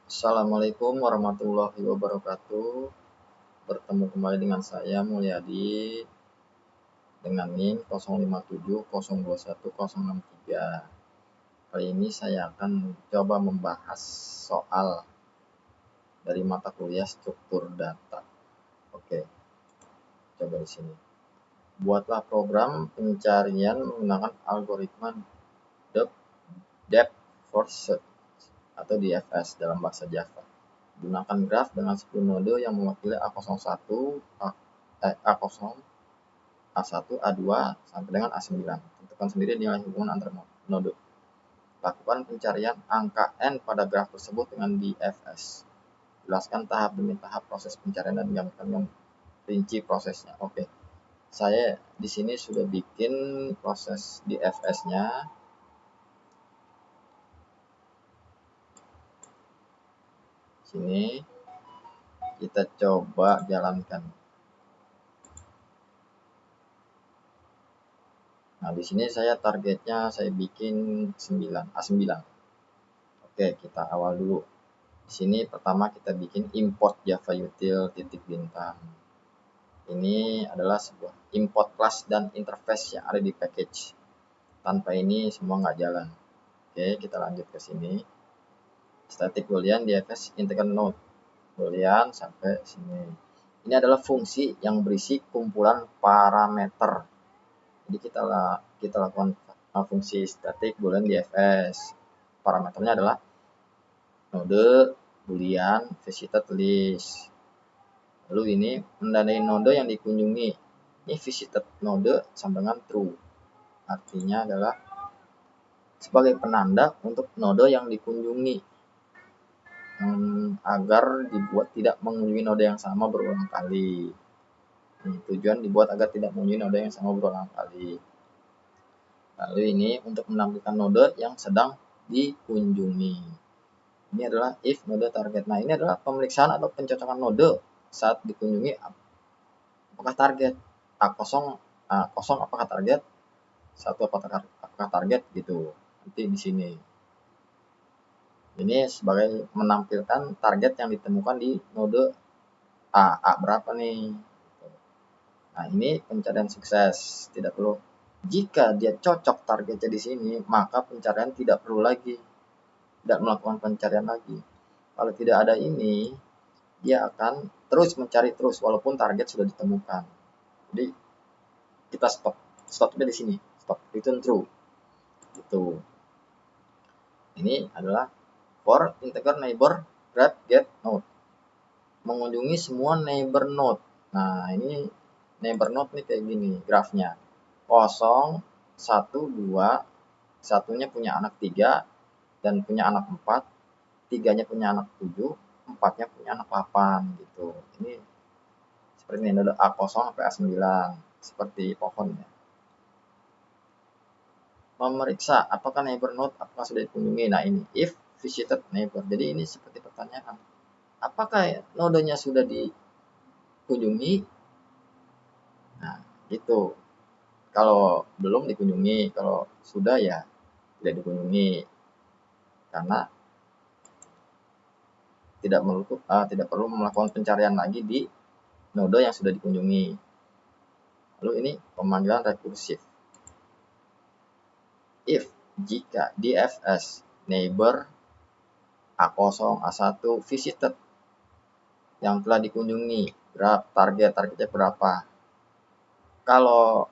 Assalamualaikum warahmatullahi wabarakatuh. Bertemu kembali dengan saya Mulyadi dengan NIM 0570210063. Kali ini saya akan coba membahas soal dari mata kuliah struktur data. Oke, coba di sini. Buatlah program pencarian menggunakan algoritma depth first search atau DFS dalam bahasa Java. Gunakan graf dengan 10 node yang mewakili A01, A0, A1, A2 sampai dengan A9. Tentukan sendiri nilai hubungan antar node. Lakukan pencarian angka N pada graf tersebut dengan DFS. Jelaskan tahap demi tahap proses pencarian dan gambarkan rinci prosesnya. Oke. Saya di sini sudah bikin proses DFS-nya. Sini kita coba jalankan. Nah, di sini saya targetnya saya bikin 9, A9. Oke, kita awal dulu. Di sini pertama kita bikin import Java util titik bintang. Ini adalah sebuah import class dan interface yang ada di package. Tanpa ini semua nggak jalan. Oke, kita lanjut ke sini. Static boolean DFS integer node. Boolean sampai sini. Ini adalah fungsi yang berisi kumpulan parameter. Jadi kita lakukan fungsi static boolean DFS. Parameternya adalah node, boolean, visited list. Lalu ini menandai node yang dikunjungi. Ini visited node sama dengan true. Artinya adalah sebagai penanda untuk node yang dikunjungi. Agar dibuat tidak mengunjungi node yang sama berulang kali. Tujuan dibuat agar tidak mengunjungi node yang sama berulang kali. Lalu ini untuk menampilkan node yang sedang dikunjungi. Ini adalah if node target. Nah, ini adalah pemeriksaan atau pencocokan node saat dikunjungi apakah target. A0 apakah target, 1 apakah target gitu. Nanti di sini. Ini sebagai menampilkan target yang ditemukan di node A berapa nih. Nah, ini pencarian sukses. Tidak perlu. Jika dia cocok targetnya di sini, maka pencarian tidak perlu lagi. Tidak melakukan pencarian lagi. Kalau tidak ada ini, dia akan terus mencari terus walaupun target sudah ditemukan. Jadi kita stopnya di sini, stop return true. Itu. Ini adalah for integer neighbor grab get node. Mengunjungi semua neighbor node. Nah, ini neighbor node nih kayak gini grafnya. 0, 1, 2, satunya punya anak 3 dan punya anak 4, 3-nya punya anak 7, 4-nya punya anak 8 gitu. Ini seperti ini node A0 sampai A9 seperti pohonnya. Memeriksa apakah neighbor node apakah sudah dikunjungi. Nah, ini if visited neighbor. Jadi ini seperti pertanyaan. Apakah nodenya sudah dikunjungi? Nah, gitu. Kalau belum dikunjungi, kalau sudah ya tidak dikunjungi. Karena tidak perlu melakukan pencarian lagi di node yang sudah dikunjungi. Lalu ini pemanggilan rekursif. If jika DFS neighbor A0, A1 visited yang telah dikunjungi, targetnya berapa? Kalau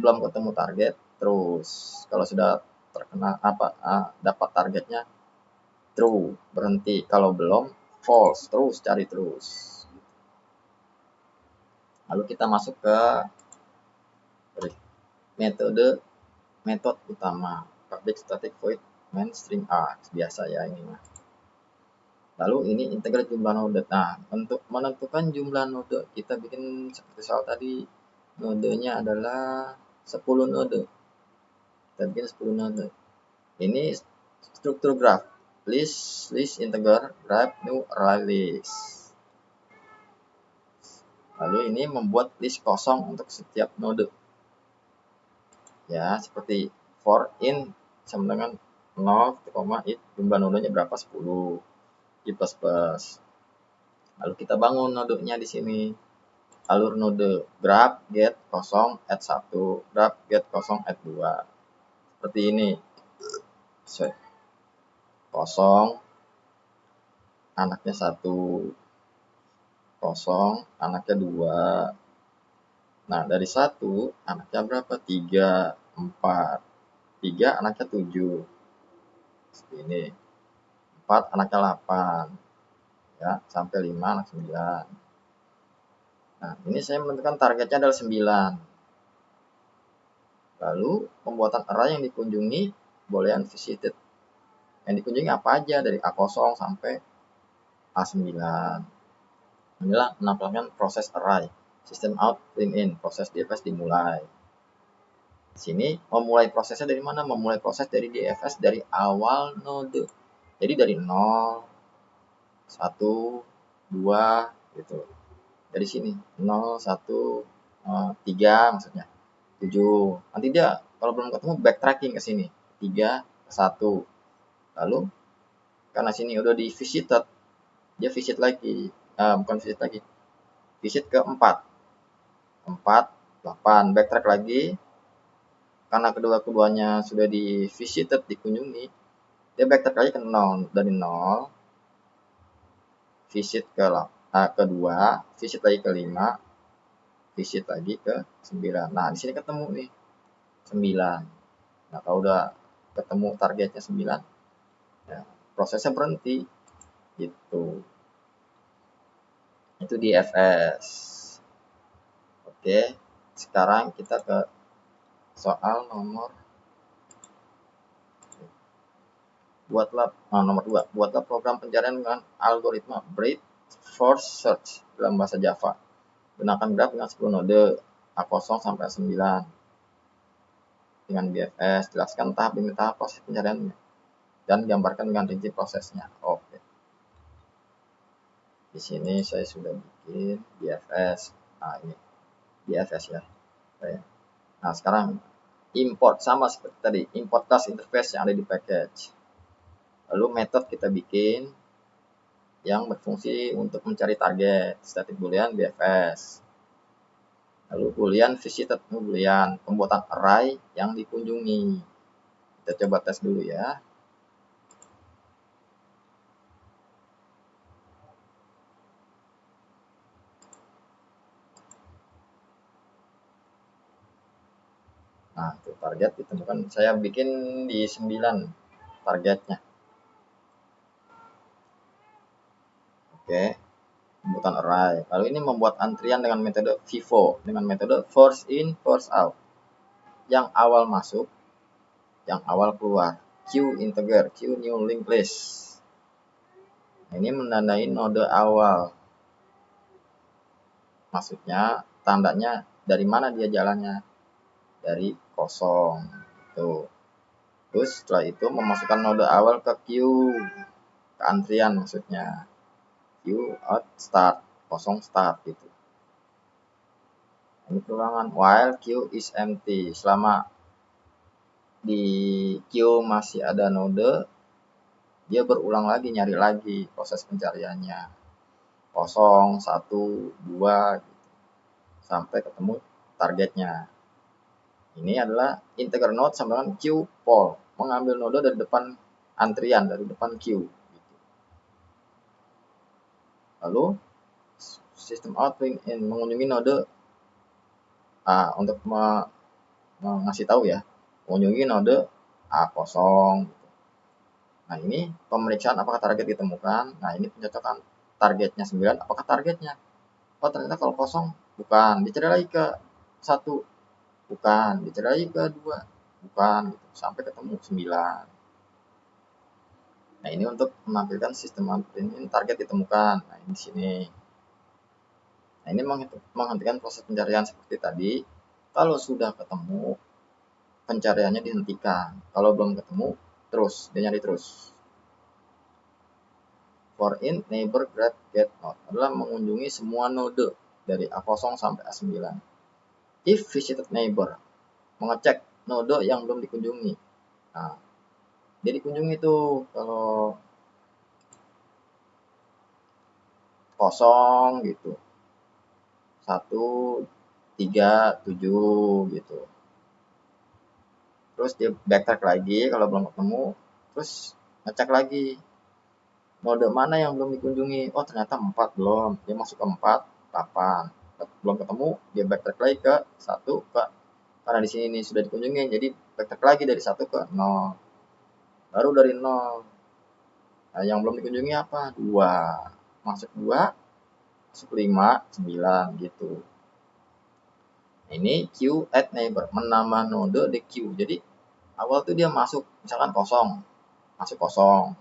belum ketemu target, terus kalau sudah terkena dapat targetnya, true, berhenti. Kalau belum, false, terus cari terus. Lalu kita masuk ke metode utama, public static void main string a, biasa ya ini mah. Lalu ini integrate jumlah node. Nah, untuk menentukan jumlah node kita bikin seperti soal tadi, nodenya adalah 10 node. Kita bikin 10 node. Ini struktur graph, list integer, graph new array list. Lalu ini membuat list kosong untuk setiap node. Ya, seperti for in sama dengan 0, it jumlah nodenya berapa 10. G++. Lalu kita bangun nodenya di sini. Alur node grab get kosong add 1, grab get kosong add 2. Seperti ini. Kosong anaknya 1, kosong anaknya 2. Nah, dari 1 anaknya berapa? 3, 4. 3 anaknya 7. Seperti ini. 4 anaknya 8. Ya, sampai 5 anak 9. Nah, ini saya menentukan targetnya adalah 9. Lalu, pembuatan array yang dikunjungi boleh unvisited. Yang dikunjungi apa aja dari A0 sampai A9. Inilah menampilkan proses array. System out, print in, proses DFS dimulai. Sini memulai prosesnya dari mana? Memulai proses dari DFS dari awal node. Jadi dari 0, 1, 2 gitu. Dari sini 0, 1, 3 maksudnya. 7. Nanti dia kalau belum ketemu backtracking ke sini. 3, 1. Lalu karena sini udah di visited, dia visit lagi. Bukan visit lagi. Visit ke 4. 4, 8. Backtrack lagi. Karena kedua-keduanya sudah di visited, dikunjungi, dia backtrack lagi ke 0. Dari 0, visit ke 2, visit lagi ke 5, visit lagi ke 9. Nah, di sini ketemu nih 9. Nah, kalau udah ketemu targetnya 9, ya, prosesnya berhenti gitu. Itu di FS. Oke, sekarang kita ke soal nomor nomor 2. Buatlah program pencarian dengan algoritma breadth first search dalam bahasa Java. Gunakan graf dengan 10 node A0 sampai A9 dengan BFS. Jelaskan tahap demi tahap proses pencariannya dan gambarkan dengan rinci prosesnya. Oke. Di sini saya sudah bikin BFS. Nah, ini BFS ya. Nah, sekarang import sama seperti tadi, import class interface yang ada di package. Lalu method kita bikin yang berfungsi untuk mencari target, static boolean BFS. Lalu boolean visited boolean, pembuatan array yang dikunjungi. Kita coba tes dulu ya. Nah, itu target ditemukan. Saya bikin di 9 targetnya. Oke. Pembuatan array. Lalu ini membuat antrian dengan metode FIFO, dengan metode first in, first out. Yang awal masuk, yang awal keluar. Q integer, Q new linked list. Ini menandai node awal. Maksudnya tandanya dari mana dia jalannya? Dari 0. Tuh. Terus setelah itu memasukkan node awal ke Q, ke antrian maksudnya. Q out start, 0 start gitu. Ini perulangan while Q is empty. Selama di Q masih ada node, dia berulang lagi, nyari lagi proses pencariannya. 0, 1, 2 gitu. Sampai ketemu targetnya. Ini adalah integer node sama dengan Q poll, mengambil node dari depan antrian, dari depan Q gitu. Lalu sistem out print in, mengunjungi node untuk mengasih tahu ya, mengunjungi node A0 gitu. Nah, ini pemeriksaan apakah target ditemukan. Nah, ini pencocokan targetnya 9, apakah targetnya? Oh, ternyata kalau 0 bukan, dicari lagi ke 1 bukan, dicari lagi ke 2 bukan gitu, sampai ketemu 9. Nah, ini untuk menampilkan sistem ini target ditemukan. Nah, ini di sini. Nah, ini menghentikan proses pencarian seperti tadi. Kalau sudah ketemu, pencariannya dihentikan. Kalau belum ketemu, terus, dia nyari terus. For in neighbor grab get node adalah mengunjungi semua node dari A0 sampai A9. If visited neighbor, mengecek node yang belum dikunjungi. Nah, dia dikunjungi tuh kalau kosong gitu, 1 3 7 gitu. Terus dia backtrack lagi kalau belum ketemu, terus ngecek lagi node mana yang belum dikunjungi. Oh ternyata 4 belum, dia masuk ke 4 8 belum ketemu, dia backtrack lagi ke 1 ke, karena di sini nih sudah dikunjungi jadi backtrack lagi dari 1 ke 0, baru dari 0. Nah, yang belum dikunjungi apa? 2, masuk 2, masuk 5 9 gitu. Ini queue add neighbor, menambah node di queue. Jadi awal tuh dia masuk misalkan kosong, masuk kosong,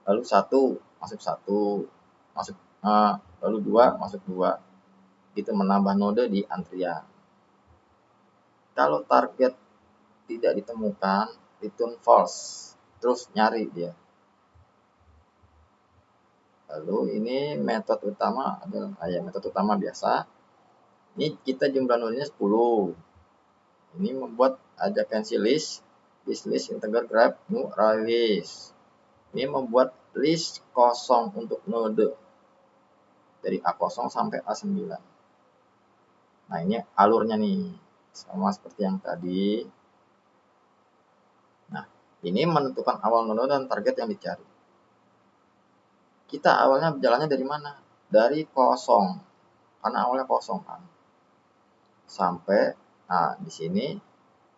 lalu 1 masuk 1, masuk lalu 2 masuk 2, gitu menambah node di antrian. Kalau target tidak ditemukan, return false, terus nyari dia. Lalu ini metode utama adalah metode utama biasa. Ini kita jumlah nodenya 10. Ini membuat ada cancel list, list integer grab new array list. Ini membuat list kosong untuk node dari A0 sampai A9. Nah, ini alurnya nih sama seperti yang tadi. Nah, ini menentukan awal node dan target yang dicari. Kita awalnya jalannya dari mana? Dari kosong. Karena awalnya kosong kan. Sampai di sini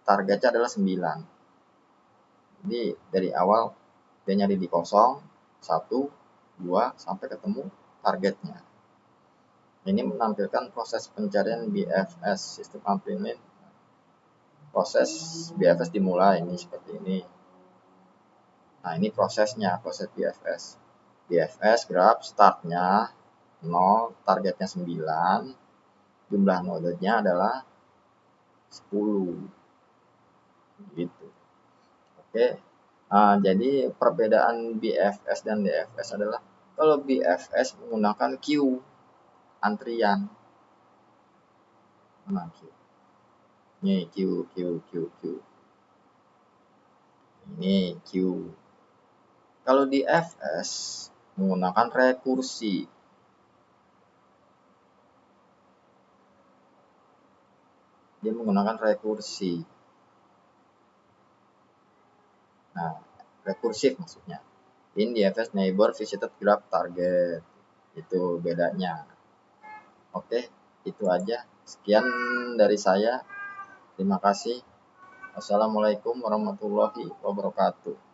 targetnya adalah 9. Jadi dari awal dia nyari di kosong 1 2 sampai ketemu targetnya. Ini menampilkan proses pencarian BFS, sistem implement. Proses BFS dimulai ini seperti ini. Nah, ini prosesnya, proses BFS. BFS graph startnya 0, targetnya 9, jumlah nodenya adalah 10. Gitu. Oke. Jadi perbedaan BFS dan DFS adalah kalau BFS menggunakan queue antrian. Nah, queue. Ini queue. Ini queue. Kalau di FS menggunakan rekursi. Dia menggunakan rekursi. Nah, rekursif maksudnya. In DFS neighbor visited graph target. Itu bedanya. Oke, itu aja. Sekian dari saya. Terima kasih. Wassalamualaikum warahmatullahi wabarakatuh.